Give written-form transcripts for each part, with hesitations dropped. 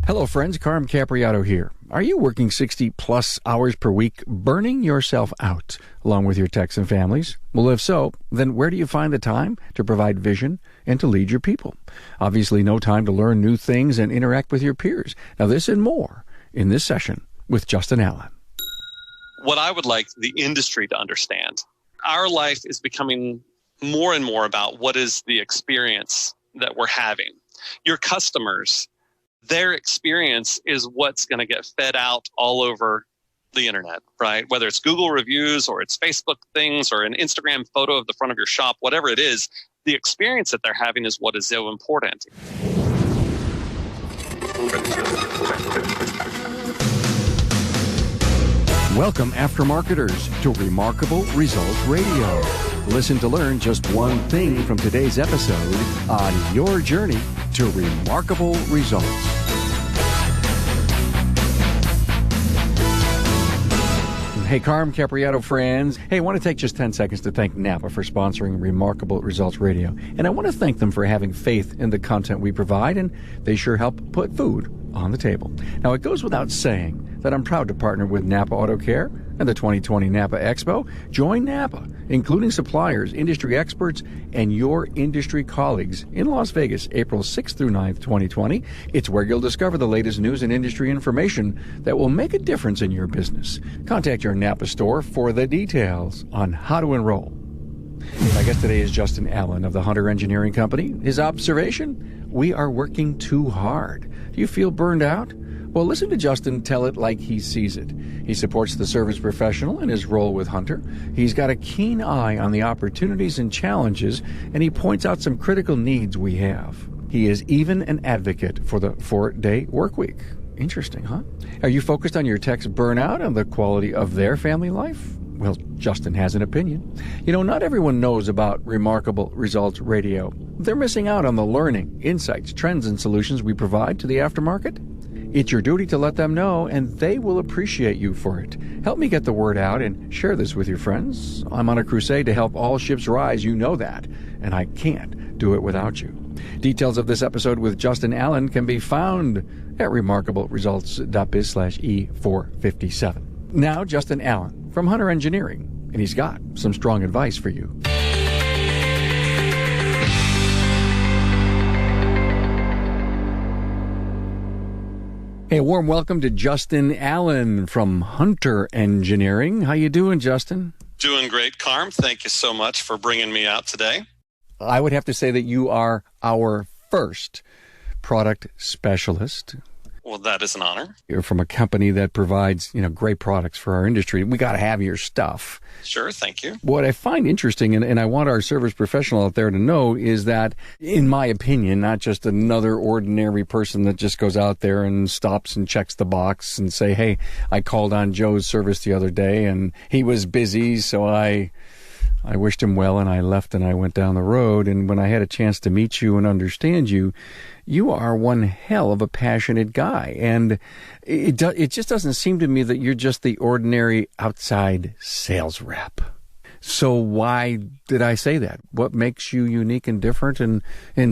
Hello friends, Carm Capriato here. Are you working 60 plus hours per week, burning yourself out along with your techs and families? Well, if so, then where do you find the time to provide vision and to lead your people? Obviously, no time to learn new things and interact with your peers. Now, this and more in this session with Justin Allen. What I would like the industry to understand, our life is becoming more and more about what is the experience that we're having. Your customers, their experience is what's going to get fed out all over the internet, right? Whether it's Google reviews or it's Facebook things or an Instagram photo of the front of your shop, whatever it is, the experience that they're having is what is so important. Welcome, aftermarketers, to Remarkable Results Radio. Listen to learn just one thing from today's episode on your journey to remarkable results. Hey, Carm Capriato friends. Hey, I want to take just 10 seconds to thank Napa for sponsoring Remarkable Results Radio. And I want to thank them for having faith in the content we provide, and they sure help put food on the table. Now, it goes without saying that I'm proud to partner with Napa Auto Care and the 2020 Napa Expo. Join Napa, including suppliers, industry experts, and your industry colleagues in Las Vegas, April 6th through 9th, 2020. It's where you'll discover the latest news and industry information that will make a difference in your business. Contact your Napa store for the details on how to enroll. My guest today is Justin Allen of the Hunter Engineering Company. His observation: we are working too hard. Do you feel burned out? Well, listen to Justin tell it like he sees it. He supports the service professional in his role with Hunter. He's got a keen eye on the opportunities and challenges, and he points out some critical needs we have. He is even an advocate for the 4-day work week. Interesting, huh? Are you focused on your tech's burnout and the quality of their family life? Well, Justin has an opinion. You know, not everyone knows about Remarkable Results Radio. They're missing out on the learning, insights, trends, and solutions we provide to the aftermarket. It's your duty to let them know, and they will appreciate you for it. Help me get the word out and share this with your friends. I'm on a crusade to help all ships rise, you know that, and I can't do it without you. Details of this episode with Justin Allen can be found at remarkableresults.biz/E457. Now, Justin Allen from Hunter Engineering, and he's got some strong advice for you. Hey, a warm welcome to Justin Allen from Hunter Engineering. How you doing, Justin? Doing great, Carm. Thank you so much for bringing me out today. I would have to say that you are our first product specialist. Well, that is an honor. You're from a company that provides, great products for our industry. We got to have your stuff. Sure, thank you. What I find interesting, and I want our service professional out there to know, is that, in my opinion, not just another ordinary person that just goes out there and stops and checks the box and say, hey, I called on Joe's service the other day and he was busy, so I wished him well and I left and I went down the road. And when I had a chance to meet you and understand you, you are one hell of a passionate guy. And it just doesn't seem to me that you're just the ordinary outside sales rep. So why did I say that? What makes you unique and different and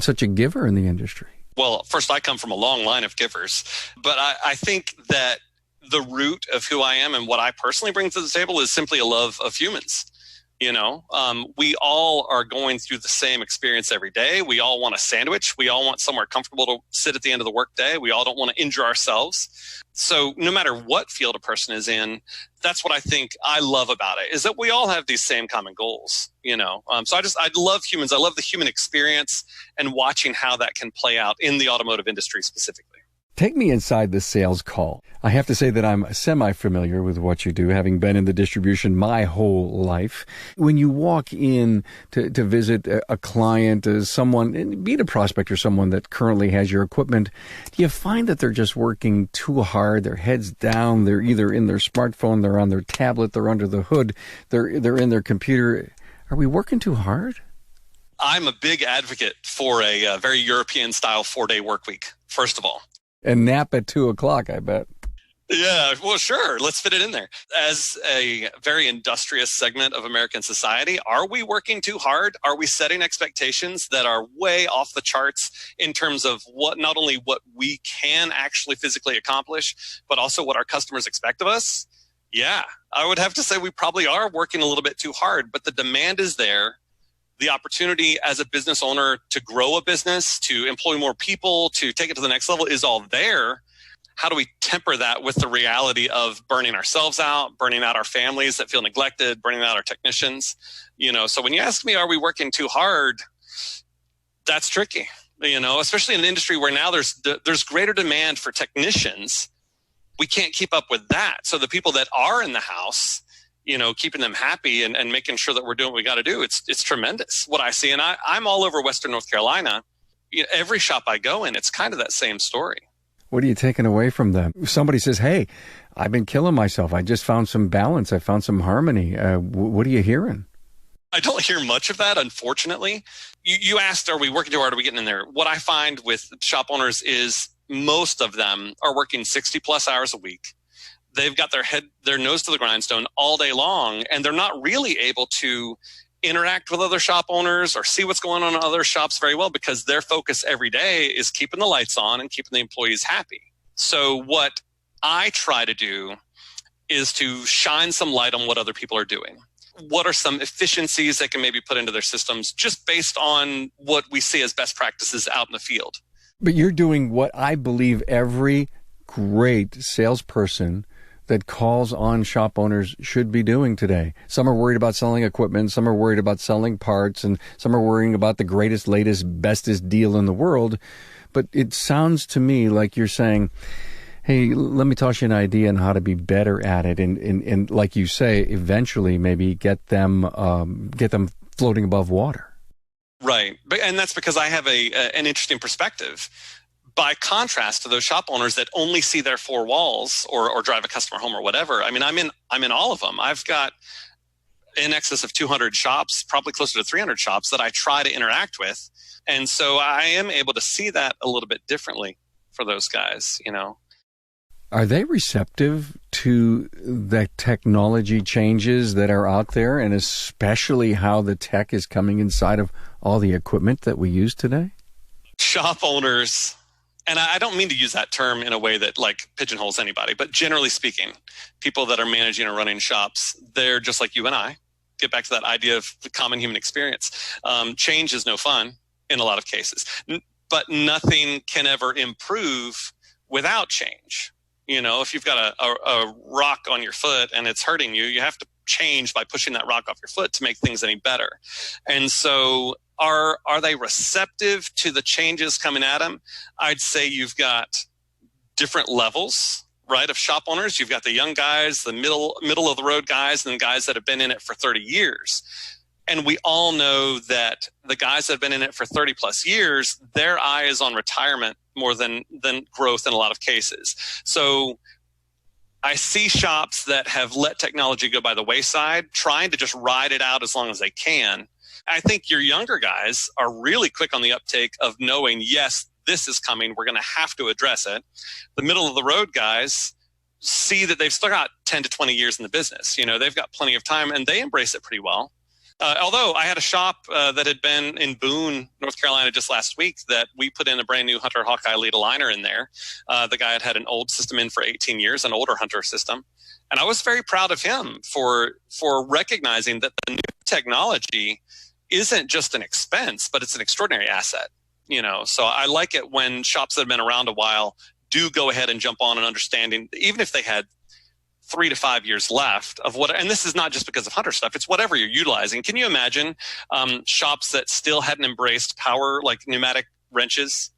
such a giver in the industry? Well, first, I come from a long line of givers, but I think that the root of who I am and what I personally bring to the table is simply a love of humans. We all are going through the same experience every day. We all want a sandwich. We all want somewhere comfortable to sit at the end of the workday. We all don't want to injure ourselves. So no matter what field a person is in, that's what I think I love about it, is that we all have these same common goals, So I love humans. I love the human experience and watching how that can play out in the automotive industry specifically. Take me inside the sales call. I have to say that I'm semi-familiar with what you do, having been in the distribution my whole life. When you walk in to visit a client, someone, be it a prospect or someone that currently has your equipment, do you find that they're just working too hard, their heads down, they're either in their smartphone, they're on their tablet, they're under the hood, they're in their computer? Are we working too hard? I'm a big advocate for a very European-style 4-day work week, first of all. And nap at 2:00, I bet. Yeah, well, sure. Let's fit it in there. As a very industrious segment of American society, are we working too hard? Are we setting expectations that are way off the charts in terms of not only what we can actually physically accomplish, but also what our customers expect of us? Yeah, I would have to say we probably are working a little bit too hard, but the demand is there. The opportunity as a business owner to grow a business, to employ more people, to take it to the next level is all there. How do we temper that with the reality of burning ourselves out, burning out our families that feel neglected, burning out our technicians? So when you ask me, are we working too hard? That's tricky, especially in an industry where now there's greater demand for technicians. We can't keep up with that. So the people that are in the house, keeping them happy and making sure that we're doing what we got to do, it's tremendous what I see. And I'm all over Western North Carolina. Every shop I go in, it's kind of that same story. What are you taking away from them? Somebody says, hey, I've been killing myself. I just found some balance. I found some harmony. What are you hearing? I don't hear much of that, unfortunately. You asked, are we working too hard? Are we getting in there? What I find with shop owners is most of them are working 60 plus hours a week. They've got their nose to the grindstone all day long, and they're not really able to interact with other shop owners or see what's going on in other shops very well, because their focus every day is keeping the lights on and keeping the employees happy. So what I try to do is to shine some light on what other people are doing. What are some efficiencies they can maybe put into their systems just based on what we see as best practices out in the field? But you're doing what I believe every great salesperson that calls on shop owners should be doing today. Some are worried about selling equipment, some are worried about selling parts, and some are worrying about the greatest, latest, bestest deal in the world. But it sounds to me like you're saying, hey, let me toss you an idea on how to be better at it. And like you say, eventually maybe get them floating above water. Right. And that's because I have an interesting perspective. By contrast to those shop owners that only see their four walls or drive a customer home or whatever, I mean, I'm in all of them. I've got in excess of 200 shops, probably closer to 300 shops that I try to interact with. And so I am able to see that a little bit differently for those guys, Are they receptive to the technology changes that are out there, and especially how the tech is coming inside of all the equipment that we use today? Shop owners, and I don't mean to use that term in a way that like pigeonholes anybody, but generally speaking, people that are managing or running shops, they're just like you and I. Get back to that idea of the common human experience. Change is no fun in a lot of cases, but nothing can ever improve without change. If you've got a rock on your foot and it's hurting you, you have to change by pushing that rock off your foot to make things any better. And so are they receptive to the changes coming at them? I'd say you've got different levels, right, of shop owners. You've got the young guys, the middle of the road guys, and the guys that have been in it for 30 years. And we all know that the guys that have been in it for 30 plus years, their eye is on retirement more than growth in a lot of cases. So I see shops that have let technology go by the wayside, trying to just ride it out as long as they can. I think your younger guys are really quick on the uptake of knowing, yes, this is coming. We're going to have to address it. The middle of the road guys see that they've still got 10 to 20 years in the business. They've got plenty of time and they embrace it pretty well. Although I had a shop that had been in Boone, North Carolina just last week that we put in a brand new Hunter Hawkeye lead aligner in there. The guy had an old system in for 18 years, an older Hunter system. And I was very proud of him for recognizing that the new technology isn't just an expense, but it's an extraordinary asset. So I like it when shops that have been around a while do go ahead and jump on an understanding, even if they had 3 to 5 years left of what, and this is not just because of Hunter stuff, it's whatever you're utilizing. Can you imagine shops that still hadn't embraced power, like pneumatic wrenches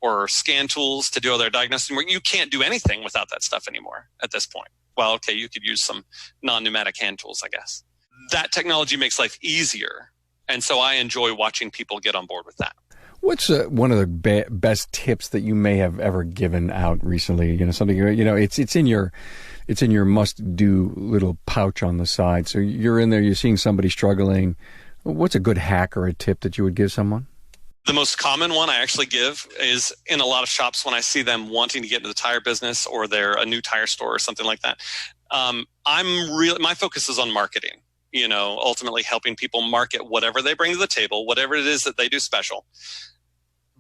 or scan tools to do all their diagnosing work? You can't do anything without that stuff anymore at this point. Well, okay, you could use some non-pneumatic hand tools, I guess. That technology makes life easier. And so I enjoy watching people get on board with that. What's one of the best tips that you may have ever given out recently? Something, it's in your must-do little pouch on the side. So you're in there, you're seeing somebody struggling. What's a good hack or a tip that you would give someone? The most common one I actually give is in a lot of shops when I see them wanting to get into the tire business or they're a new tire store or something like that. My focus is on marketing, ultimately helping people market whatever they bring to the table, whatever it is that they do special.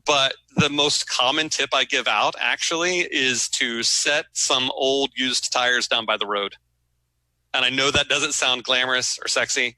But the most common tip I give out actually is to set some old used tires down by the road. And I know that doesn't sound glamorous or sexy,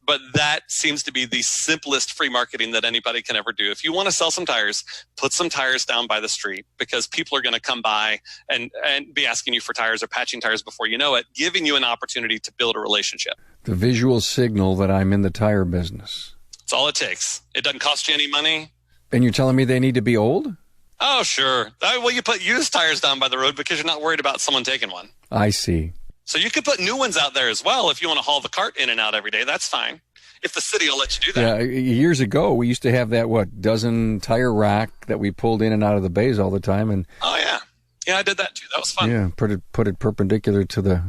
but that seems to be the simplest free marketing that anybody can ever do. If you want to sell some tires, put some tires down by the street, because people are going to come by and be asking you for tires or patching tires before you know it, giving you an opportunity to build a relationship. The visual signal that I'm in the tire business. That's all it takes. It doesn't cost you any money. And you're telling me they need to be old? Oh, sure. Well, you put used tires down by the road because you're not worried about someone taking one. I see. So you could put new ones out there as well if you want to haul the cart in and out every day. That's fine. If the city will let you do that. Yeah, years ago, we used to have that, dozen tire rack that we pulled in and out of the bays all the time. And oh, yeah. Yeah, I did that too. That was fun. Yeah, put it perpendicular to the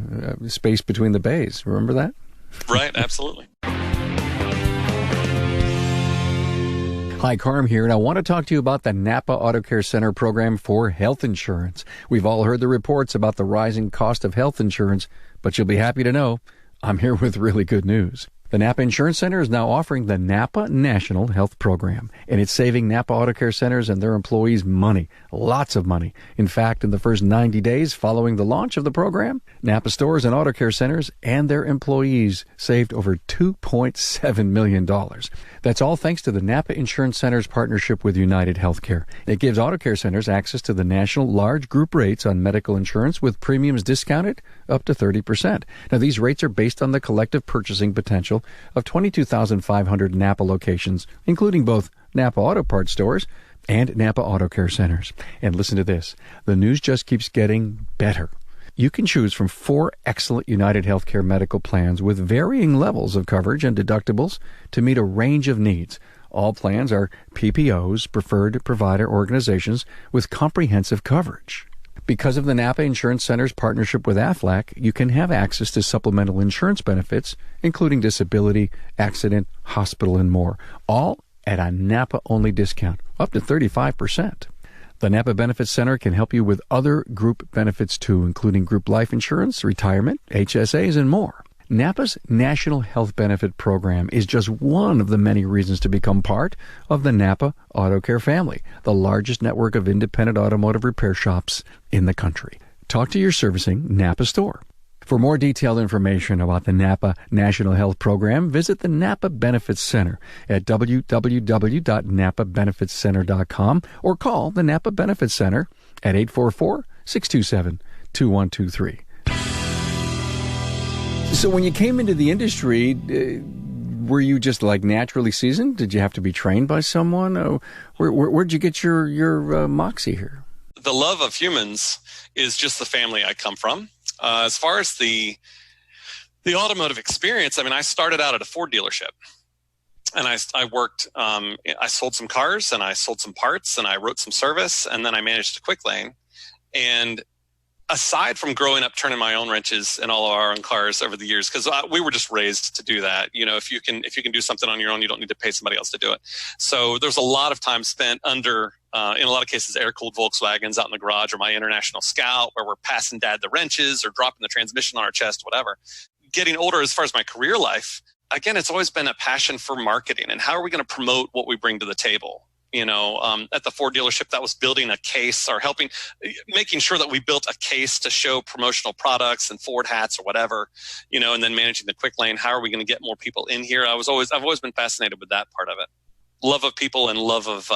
space between the bays. Remember that? Right, absolutely. Hi, Carm here, and I want to talk to you about the Napa Auto Care Center program for health insurance. We've all heard the reports about the rising cost of health insurance, but you'll be happy to know I'm here with really good news. The Napa Insurance Center is now offering the Napa National Health Program, and it's saving Napa Auto Care Centers and their employees money, lots of money. In fact, in the first 90 days following the launch of the program, Napa stores and auto care centers and their employees saved over $2.7 million. That's all thanks to the Napa Insurance Center's partnership with United Healthcare. It gives auto care centers access to the national large group rates on medical insurance with premiums discounted up to 30%. Now, these rates are based on the collective purchasing potential of 22,500 Napa locations, including both Napa Auto Parts stores and Napa Auto Care Centers. And listen to this. The news just keeps getting better. You can choose from 4 excellent United Healthcare medical plans with varying levels of coverage and deductibles to meet a range of needs. All plans are PPOs, preferred provider organizations, with comprehensive coverage. Because of the Napa Insurance Center's partnership with Aflac, you can have access to supplemental insurance benefits, including disability, accident, hospital, and more, all at a Napa-only discount, up to 35%. The Napa Benefits Center can help you with other group benefits too, including group life insurance, retirement, HSAs, and more. Napa's National Health Benefit Program is just one of the many reasons to become part of the Napa Auto Care family, the largest network of independent automotive repair shops in the country. Talk to your servicing Napa store. For more detailed information about the Napa National Health Program, visit the Napa Benefits Center at www.napabenefitscenter.com or call the Napa Benefits Center at 844-627-2123. So when you came into the industry, were you just like naturally seasoned? Did you have to be trained by someone? Where'd you get your moxie here? The love of humans is just the family I come from. As far as the automotive experience, I mean, I started out at a Ford dealership. And I worked, I sold some cars and I sold some parts and I wrote some service and then I managed a quick lane. And aside from growing up turning my own wrenches in all of our own cars over the years, because we were just raised to do that. If you can do something on your own, you don't need to pay somebody else to do it. So there's a lot of time spent under, in a lot of cases, air-cooled Volkswagens out in the garage, or my International Scout, where we're passing Dad the wrenches or dropping the transmission on our chest, whatever. Getting older, as far as my career life, again, it's always been a passion for marketing and how are we going to promote what we bring to the table. At the Ford dealership, that was building a case or making sure that we built a case to show promotional products and Ford hats or whatever, and then managing the quick lane. How are we going to get more people in here? I've always been fascinated with that part of it. Love of people and love of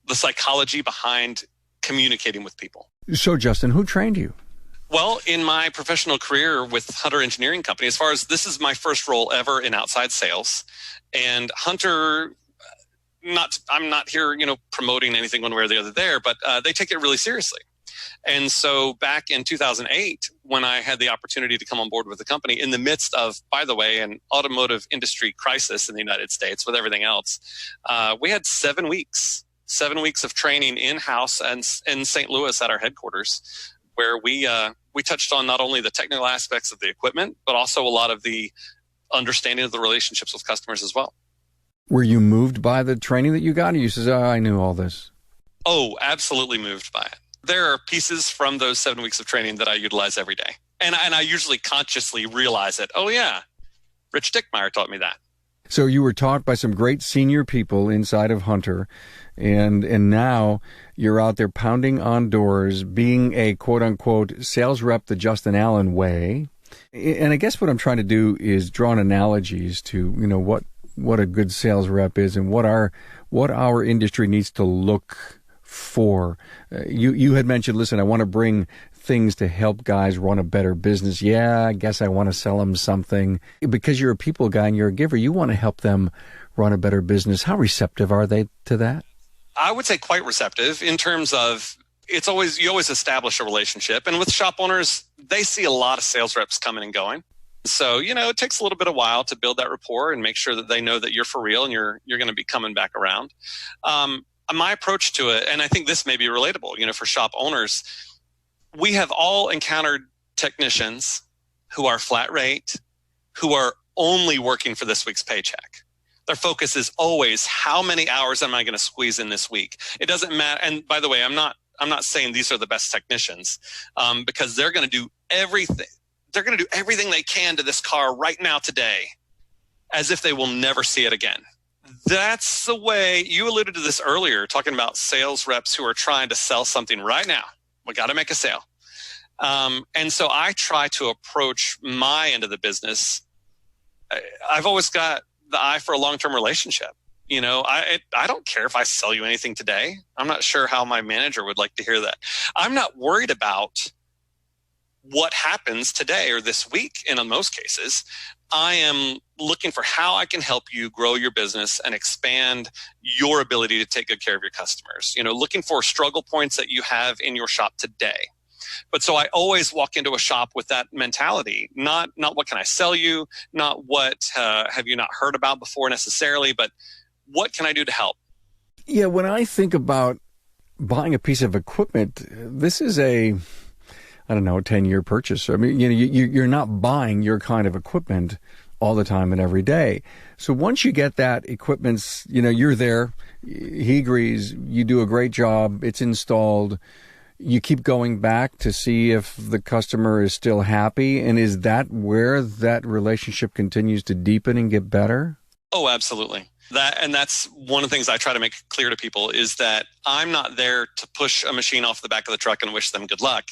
the psychology behind communicating with people. So, Justin, who trained you? Well, in my professional career with Hunter Engineering Company, as far as this is my first role ever in outside sales, and Hunter, I'm not here, promoting anything one way or the other there, but they take it really seriously. And so back in 2008, when I had the opportunity to come on board with the company in the midst of, by the way, an automotive industry crisis in the United States with everything else, we had 7 weeks of training in-house and in St. Louis at our headquarters, where we touched on not only the technical aspects of the equipment, but also a lot of the understanding of the relationships with customers as well. Were you moved by the training that you got? Or you says, oh, I knew all this. Oh, absolutely moved by it. There are pieces from those 7 weeks of training that I utilize every day. And I usually consciously realize it. Oh, yeah, Rich Dickmeyer taught me that. So you were taught by some great senior people inside of Hunter, and now you're out there pounding on doors, being a quote-unquote sales rep the Justin Allen way. And I guess what I'm trying to do is draw analogies to, what a good sales rep is and what our industry needs to look for. You had mentioned, listen, I want to bring things to help guys run a better business. Yeah, I guess I want to sell them something. Because you're a people guy and you're a giver, you want to help them run a better business. How receptive are they to that? I would say quite receptive in terms of you always establish a relationship. And with shop owners, they see a lot of sales reps coming and going. So, it takes a little bit of while to build that rapport and make sure that they know that you're for real and you're going to be coming back around. My approach to it, and I think this may be relatable, for shop owners, we have all encountered technicians who are flat rate, who are only working for this week's paycheck. Their focus is always, how many hours am I going to squeeze in this week? It doesn't matter. And by the way, I'm not saying these are the best technicians, because they're going to do everything. They're going to do everything they can to this car right now today, as if they will never see it again. That's the way you alluded to this earlier, talking about sales reps who are trying to sell something right now. We got to make a sale. And so I try to approach my end of the business. I've always got the eye for a long-term relationship. I don't care if I sell you anything today. I'm not sure how my manager would like to hear that. I'm not worried about what happens today or this week in most cases. I am looking for how I can help you grow your business and expand your ability to take good care of your customers. Looking for struggle points that you have in your shop today. But so I always walk into a shop with that mentality, not what can I sell you, not what have you not heard about before necessarily, but what can I do to help? Yeah, when I think about buying a piece of equipment, this is a 10-year purchase. I mean, you're not buying your kind of equipment all the time and every day. So once you get that equipment, you're there, he agrees, you do a great job, it's installed, you keep going back to see if the customer is still happy. And is that where that relationship continues to deepen and get better? Oh, absolutely. That's one of the things I try to make clear to people is that I'm not there to push a machine off the back of the truck and wish them good luck,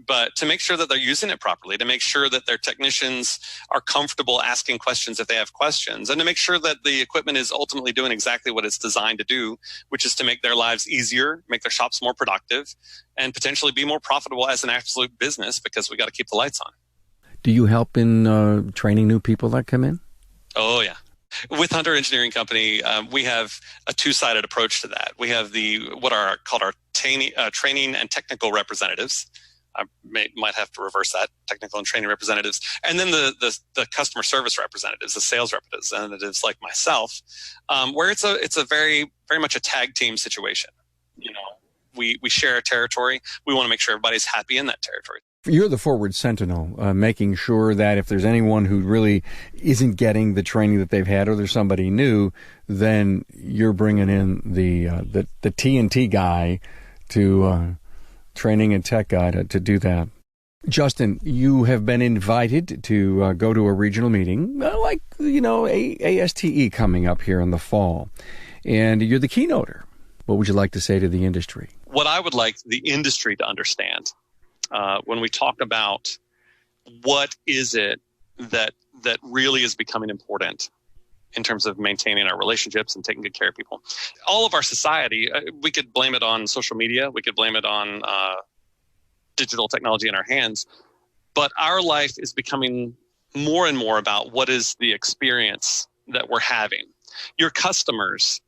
but to make sure that they're using it properly, to make sure that their technicians are comfortable asking questions if they have questions, and to make sure that the equipment is ultimately doing exactly what it's designed to do, which is to make their lives easier, make their shops more productive, and potentially be more profitable as an absolute business, because we got to keep the lights on. Do you help in training new people that come in? Oh, yeah. With Hunter Engineering Company, we have a two-sided approach to that. We have what are called our training and technical representatives. I might have to reverse that, technical and training representatives. And then the customer service representatives, the sales representatives like myself, where it's a very, very much a tag team situation. We share a territory. We want to make sure everybody's happy in that territory. You're the forward sentinel, making sure that if there's anyone who really isn't getting the training that they've had, or there's somebody new, then you're bringing in the TNT guy to training and tech guy to do that. Justin, you have been invited to go to a regional meeting, ASTE coming up here in the fall, and you're the keynoter. What would you like to say to the industry? What I would like the industry to understand, when we talk about what is it that really is becoming important in terms of maintaining our relationships and taking good care of people. All of our society, we could blame it on social media, we could blame it on digital technology in our hands, but our life is becoming more and more about what is the experience that we're having. Your customers,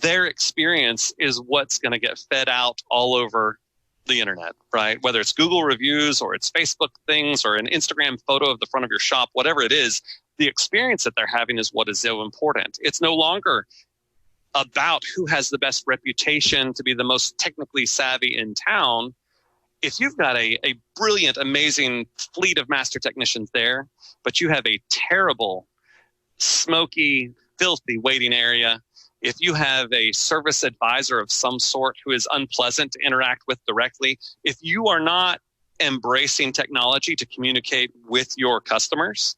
their experience is what's going to get fed out all over the internet, right? Whether it's Google reviews or it's Facebook things or an Instagram photo of the front of your shop, whatever it is, the experience that they're having is what is so important. It's no longer about who has the best reputation to be the most technically savvy in town. If you've got a brilliant, amazing fleet of master technicians there, but you have a terrible, smoky, filthy waiting area, if you have a service advisor of some sort who is unpleasant to interact with directly, if you are not embracing technology to communicate with your customers,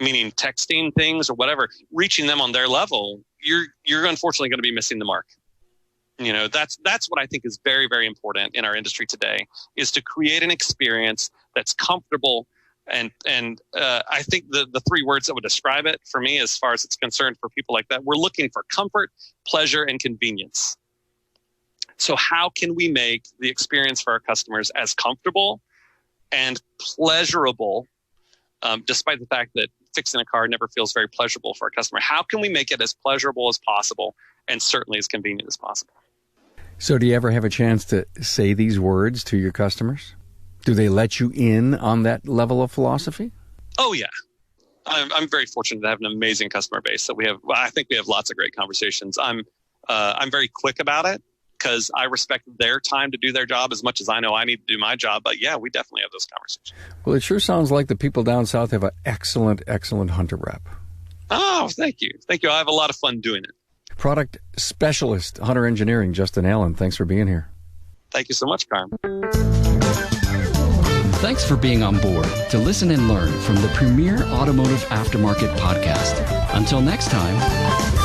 meaning texting things or whatever, reaching them on their level, you're unfortunately going to be missing the mark. You know, that's what I think is very, very important in our industry today, is to create an experience that's comfortable. And I think the three words that would describe it for me, as far as it's concerned, for people like that, we're looking for comfort, pleasure, and convenience. So how can we make the experience for our customers as comfortable and pleasurable, despite the fact that fixing a car never feels very pleasurable for a customer? How can we make it as pleasurable as possible and certainly as convenient as possible? So do you ever have a chance to say these words to your customers? Do they let you in on that level of philosophy? Oh, yeah. I'm very fortunate to have an amazing customer base that we have. Well, I think we have lots of great conversations. I'm very quick about it because I respect their time to do their job as much as I know I need to do my job. But yeah, we definitely have those conversations. Well, it sure sounds like the people down south have an excellent, excellent hunter rep. Oh, thank you. Thank you. I have a lot of fun doing it. Product specialist, Hunter Engineering, Justin Allen. Thanks for being here. Thank you so much, Carm. Thanks for being on board to listen and learn from the premier automotive aftermarket podcast. Until next time.